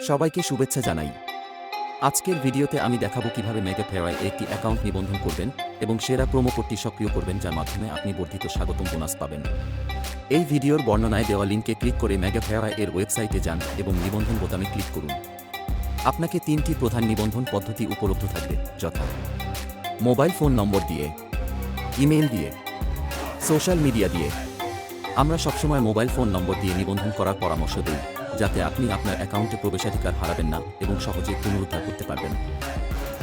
সবাইকে শুভেচ্ছা জানাই। আজকের ভিডিওতে আমি দেখাবো কিভাবে মেগা ফেয়ারে একটি অ্যাকাউন্ট নিবন্ধন করবেন এবং সেরা প্রোমো কোডটি সক্রিয় করবেন, যার মাধ্যমে আপনি বর্ধিত স্বাগতম বোনাস পাবেন। এই ভিডিওর বর্ণনায় দেওয়া লিঙ্কে ক্লিক করে মেগা ফেয়ার এর ওয়েবসাইটে যান এবং নিবন্ধন বোতামে ক্লিক করুন। আপনাকে 3টি প্রধান নিবন্ধন পদ্ধতি উপলব্ধ থাকবে, যথা মোবাইল ফোন নম্বর দিয়ে, ইমেইল দিয়ে, সোশ্যাল মিডিয়া দিয়ে। আমরা সবসময় মোবাইল ফোন নম্বর দিয়ে নিবন্ধন করার পরামর্শ দিই, যাতে আপনি আপনার অ্যাকাউন্টে প্রবেশাধিকার হারাবেন না এবং সহজে পুনরুদ্ধার করতে পারবেন।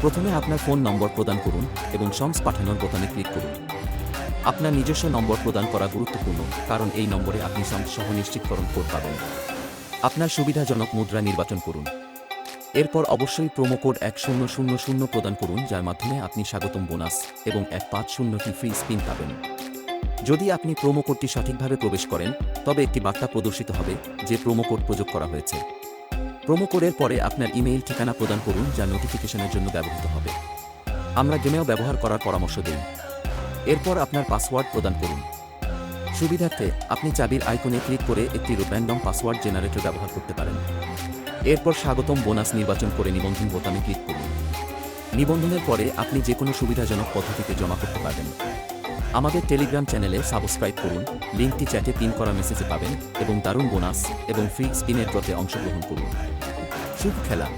প্রথমে আপনার ফোন নম্বর প্রদান করুন এবং শংস পাঠানোর বোতামে ক্লিক করুন। আপনার নিজস্ব নম্বর প্রদান করা গুরুত্বপূর্ণ, কারণ এই নম্বরে আপনি শংস সহ নিশ্চিতকরণ কোড পাবেন। আপনার সুবিধাজনক মুদ্রা নির্বাচন করুন। এরপর অবশ্যই প্রোমো কোড 1000 প্রদান করুন, যার মাধ্যমে আপনি স্বাগতম বোনাস এবং 150টি ফ্রি স্পিন পাবেন। যদি আপনি প্রোমো কোডটি সঠিকভাবে প্রবেশ করেন, তবে একটি বার্তা প্রদর্শিত হবে যে প্রোমো কোড প্রয়োগ করা হয়েছে। প্রোমো কোডের পরে আপনার ইমেইল ঠিকানা প্রদান করুন, যা নোটিফিকেশনের জন্য ব্যবহৃত হবে। আমরা গেমেও ব্যবহার করার পরামর্শ দিই। এরপর আপনার পাসওয়ার্ড প্রদান করুন। সুবিধার্থে আপনি চাবির আইকনে ক্লিক করে একটি র্যান্ডম পাসওয়ার্ড জেনারেটর ব্যবহার করতে পারেন। এরপর স্বাগতম বোনাস নির্বাচন করে নিবন্ধন বোতামে ক্লিক করুন। নিবন্ধনের পরে আপনি যে কোনো সুবিধাজনক পদ্ধতিতে জমা করতে পারবেন। আমাদের টেলিগ্রাম চ্যানেলে সাবস্ক্রাইব করুন, লিঙ্কটি চ্যাটে পিন করা মেসেজে পাবেন এবং দারুণ বোনাস এবং ফ্রি স্পিনের ড্রতে অংশগ্রহণ করুন। শুভ খেলা!